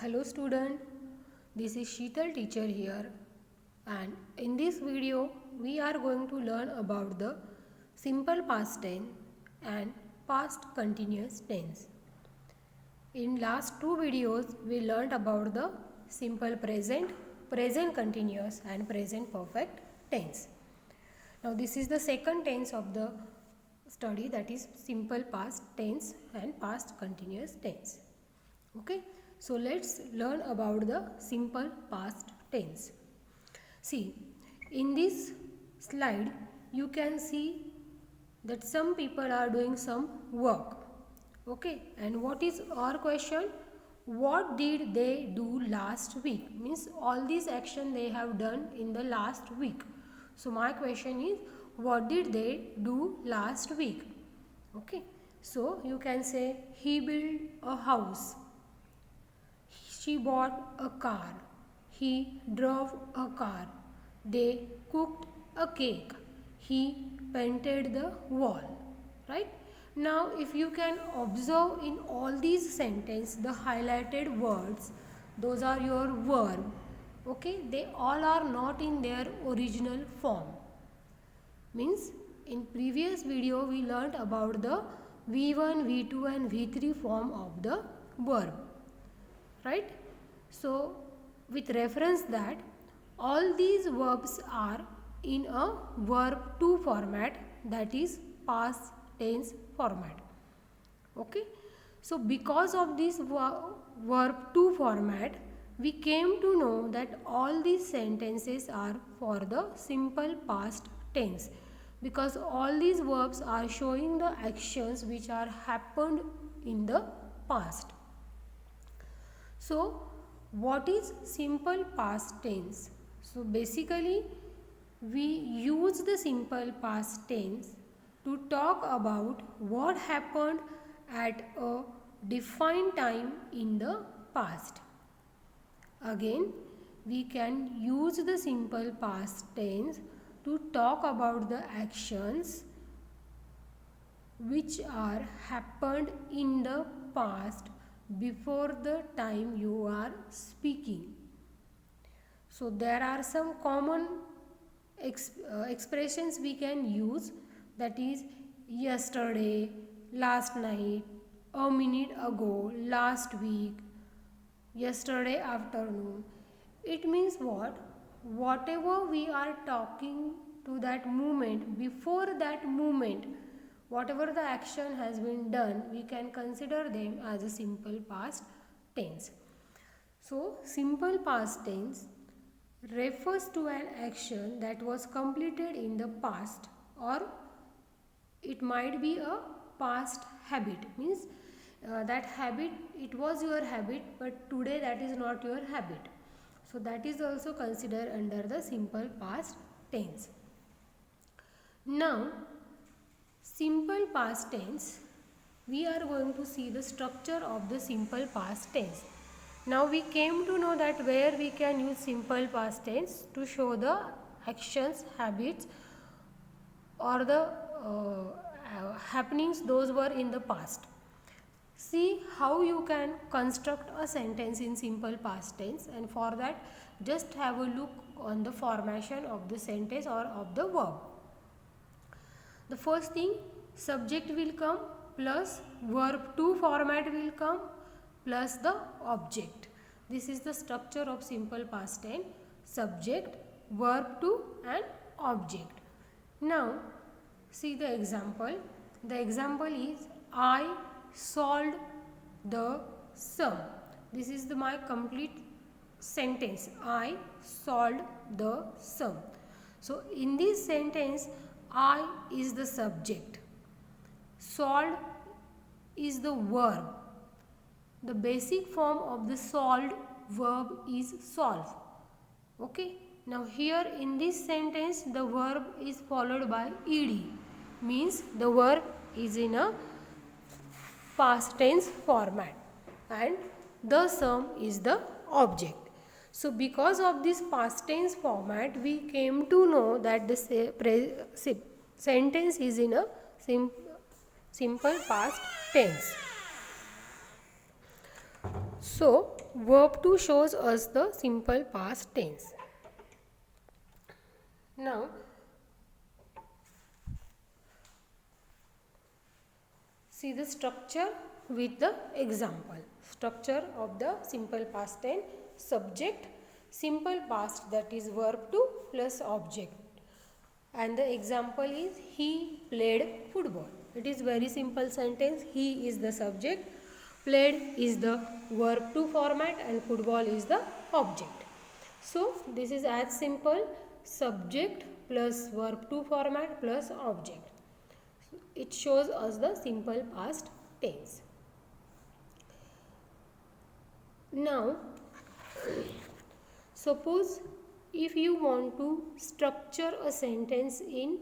Hello student, this is Sheetal teacher here, and in this video we are going to learn about the simple past tense and past continuous tense. In last two videos we learned about the simple present, present continuous and present perfect tense. Now this is the second tense of the study, that is simple past tense and past continuous tense. Okay, so let's learn about the simple past tense. See, in this slide you can see that some people are doing some work. Okay, and what is our question? What did they do last week? Means all these action they have done in the last week. So my question is, what did they do last week? Okay, so you can say he built a house, she bought a car, he drove a car, they cooked a cake, he painted the wall. Right? Now if you can observe in all these sentences, the highlighted words, those are your verb. Okay, they all are not in their original form. Means in previous video we learnt about the V1, V2 and V3 form of the verb. Right? So with reference that all these verbs are in a verb to format, that is past tense format. Okay, so because of this verb to format, we came to know that all these sentences are for the simple past tense, because all these verbs are showing the actions which are happened in the past. So what is simple past tense? So basically we use the simple past tense to talk about what happened at a defined time in the past. Again, we can use the simple past tense to talk about the actions which are happened in the past before the time you are speaking. So there are some common expressions we can use, that is yesterday, last night, a minute ago, last week, yesterday afternoon. It means what? Whatever we are talking to that moment, before that moment, whatever the action has been done, we can consider them as a simple past tense. So simple past tense refers to an action that was completed in the past, or it might be a past habit. Means that habit, it was your habit, but today that is not your habit. So that is also considered under the simple past tense. Now simple past tense, we are going to see the structure of the simple past tense. Now we came to know that where we can use simple past tense to show the actions, habits or the happenings those were in the past. See how you can construct a sentence in simple past tense, and for that just have a look on the formation of the sentence or of the verb. The first thing, subject will come plus verb to format will come plus the object. This is the structure of simple past tense: subject, verb to and object. Now see the example. The example is I solved the sum. This is my complete sentence. I solved the sum. So in this sentence, I is the subject, solved is the verb. The basic form of the solved verb is solve. Okay. Now here in this sentence the verb is followed by ed, means the verb is in a past tense format and the sum is the object. So because of this past tense format, we came to know that the sentence is in a simple past tense. So verb 2 shows us the simple past tense. Now see the structure with the example. Structure of the simple past tense: subject, simple past, that is verb 2 plus object. And the example is he played football. It is very simple sentence. He is the subject, played is the verb 2 format, and football is the object. So this is as simple: subject plus verb 2 format plus object. It shows us the simple past tense. Now suppose if you want to structure a sentence in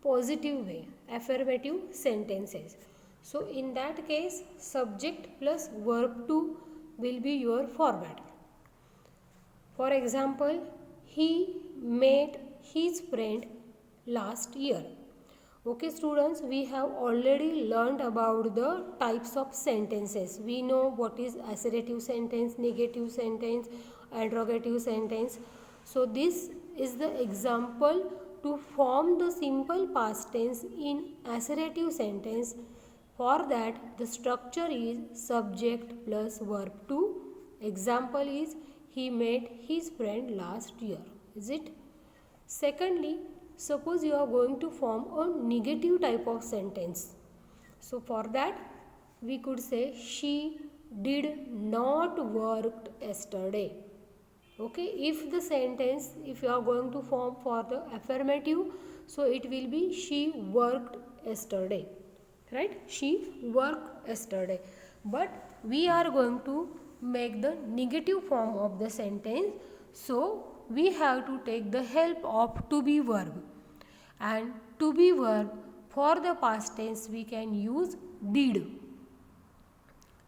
positive way, affirmative sentences, so in that case subject plus verb 2 will be your format. For example, he met his friend last year. Okay students, we have already learned about the types of sentences. We know what is assertive sentence, negative sentence, interrogative sentence. So this is the example to form the simple past tense in assertive sentence. For that the structure is subject plus verb 2. Example is he met his friend last year. Is it? Secondly, suppose you are going to form a negative type of sentence. So for that we could say she did not work yesterday. Okay, if the sentence, if you are going to form for the affirmative, so it will be she worked yesterday, right? She worked yesterday. But we are going to make the negative form of the sentence, so we have to take the help of to be verb. And to be verb, for the past tense we can use did.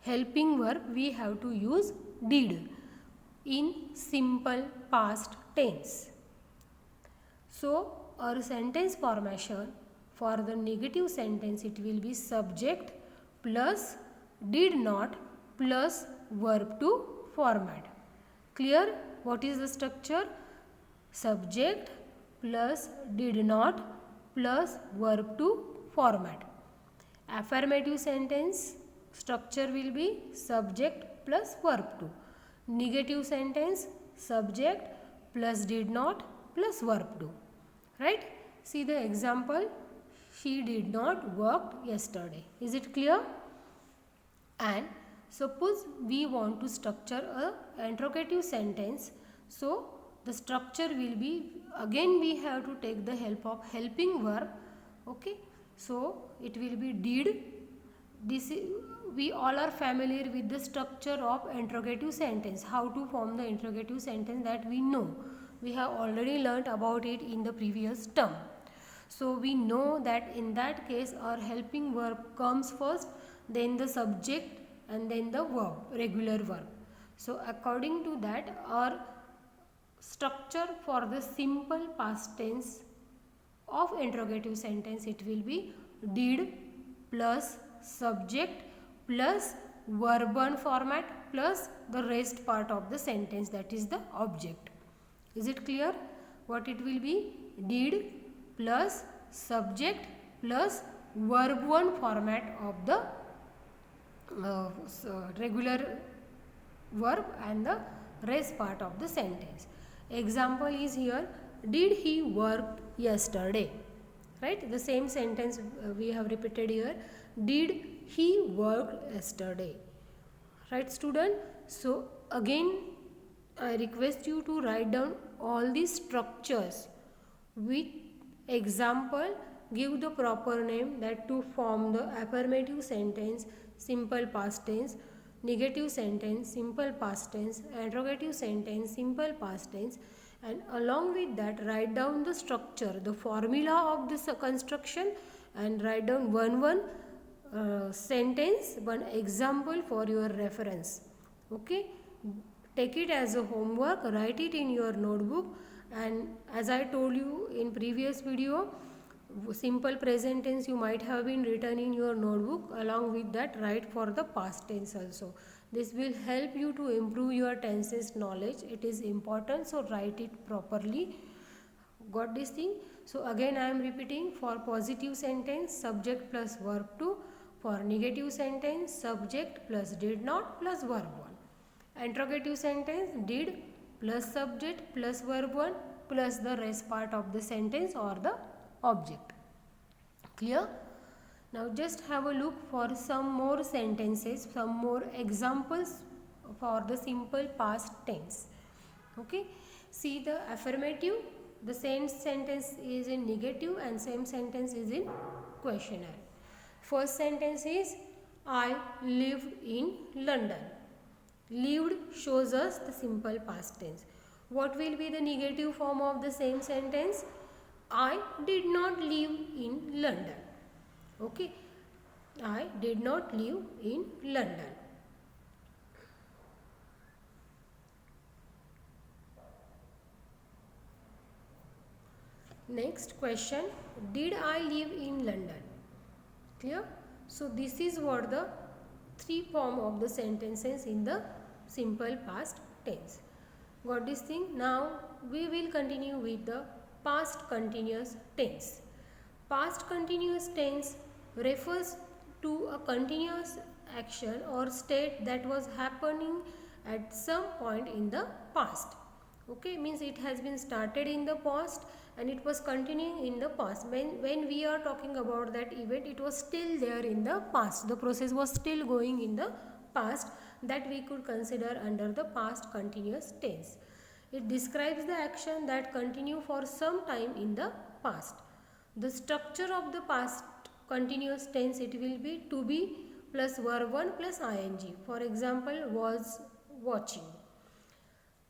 Helping verb we have to use did in simple past tense. So our sentence formation for the negative sentence, it will be subject plus did not plus verb to format. Clear? What is the structure? Subject plus did not plus verb to format. Affirmative sentence structure will be subject plus verb to. Negative sentence subject plus did not plus verb to. Right? See the example, she did not work yesterday. Is it clear? And suppose we want to structure a interrogative sentence, so the structure will be, again we have to take the help of helping verb. Okay, so it will be did. This is, we all are familiar with the structure of interrogative sentence. How to form the interrogative sentence, that we know. We have already learnt about it in the previous term. So we know that in that case our helping verb comes first, then the subject, and then the verb, regular verb. So according to that, our structure for the simple past tense of interrogative sentence, it will be did plus subject plus verb 1 format plus the rest part of the sentence, that is the object. Is it clear? What it will be? Did plus subject plus verb 1 format of the regular verb and the rest part of the sentence. Example is here, did he work yesterday? Right? The same sentence we have repeated here. Did he work yesterday? Right student? So again I request you to write down all these structures with example. Give the proper name, that to form the affirmative sentence, simple past tense, negative sentence, simple past tense, interrogative sentence, simple past tense, and along with that write down the structure, the formula of this construction, and write down one sentence, one example for your reference. Okay, take it as a homework, write it in your notebook, and as I told you in previous video, simple present tense you might have been written in your notebook, along with that write for the past tense also. This will help you to improve your tenses knowledge. It is important, so write it properly. Got this thing? So again I am repeating, for positive sentence subject plus verb to, for negative sentence subject plus did not plus verb 1. Interrogative sentence did plus subject plus verb 1 plus the rest part of the sentence or the object. Clear? Now just have a look for some more sentences, some more examples for the simple past tense. Okay, see the affirmative, the same sentence is in negative and same sentence is in questionnaire. First sentence is I lived in London. Lived shows us the simple past tense. What will be the negative form of the same sentence? I did not live in London. Okay, I did not live in London. Next question, did I live in London? Clear? So this is what the three form of the sentences in the simple past tense. Got this thing? Now we will continue with the past continuous tense. Past continuous tense refers to a continuous action or state that was happening at some point in the past. Okay, means it has been started in the past and it was continuing in the past. When we are talking about that event, it was still there in the past. The process was still going in the past, that we could consider under the past continuous tense. It describes the action that continue for some time in the past. The structure of the past continuous tense, it will be to be plus verb 1 plus ing. For example, was watching.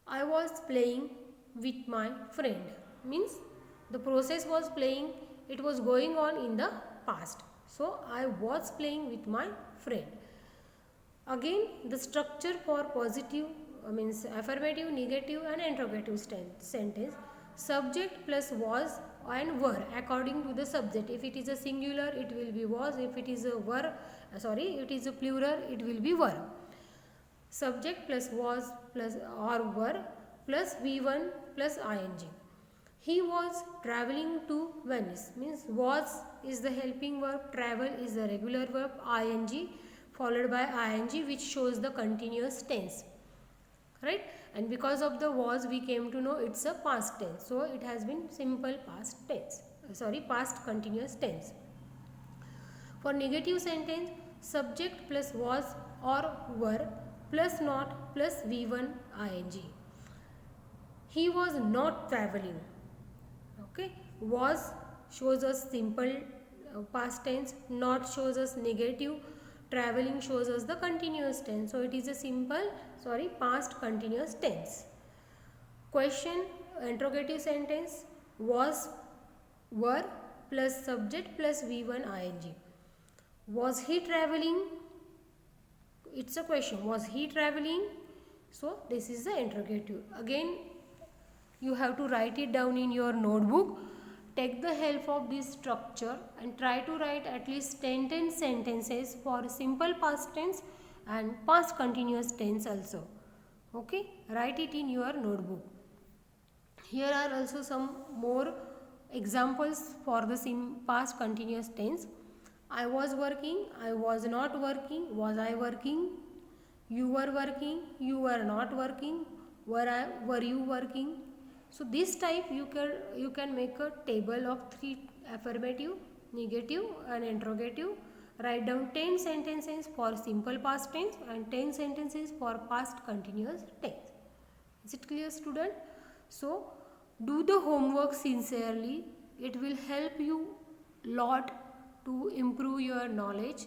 I was playing with my friend. Means the process was playing, it was going on in the past. So I was playing with my friend. Again, the structure for positive means affirmative, negative and interrogative sentence. Subject plus was and were according to the subject. If it is a singular, it will be was. If it is a it is a plural, it will be were. Subject plus was plus or were plus V1 plus ing. He was traveling to Venice. Means was is the helping verb, travel is the regular verb, ing followed by ing, which shows the continuous tense. Right? And because of the was, we came to know it's a past tense. So it has been simple past tense. Past continuous tense. For negative sentence, subject plus was or were plus not plus V1 ing. He was not traveling. Okay, was shows us simple past tense, not shows us negative, traveling shows us the continuous tense. So it is a simple past continuous tense. Question, interrogative sentence, was, were plus subject plus V1 ing. Was he traveling? It's a question. Was he traveling? So this is the interrogative. Again, you have to write it down in your notebook. Take the help of this structure and try to write at least 10 sentences for simple past tense and past continuous tense also. Okay, write it in your notebook. Here are also some more examples for the past continuous tense. I was working, I was not working, was I working, you were working, you were not working, were you working. So this type you can make a table of 3 affirmative, negative and interrogative. Write down 10 sentences for simple past tense and 10 sentences for past continuous tense. Is it clear, student? So do the homework sincerely. It will help you lot to improve your knowledge.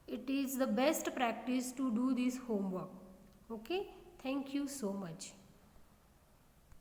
It is the best practice to do this homework. Okay, thank you so much.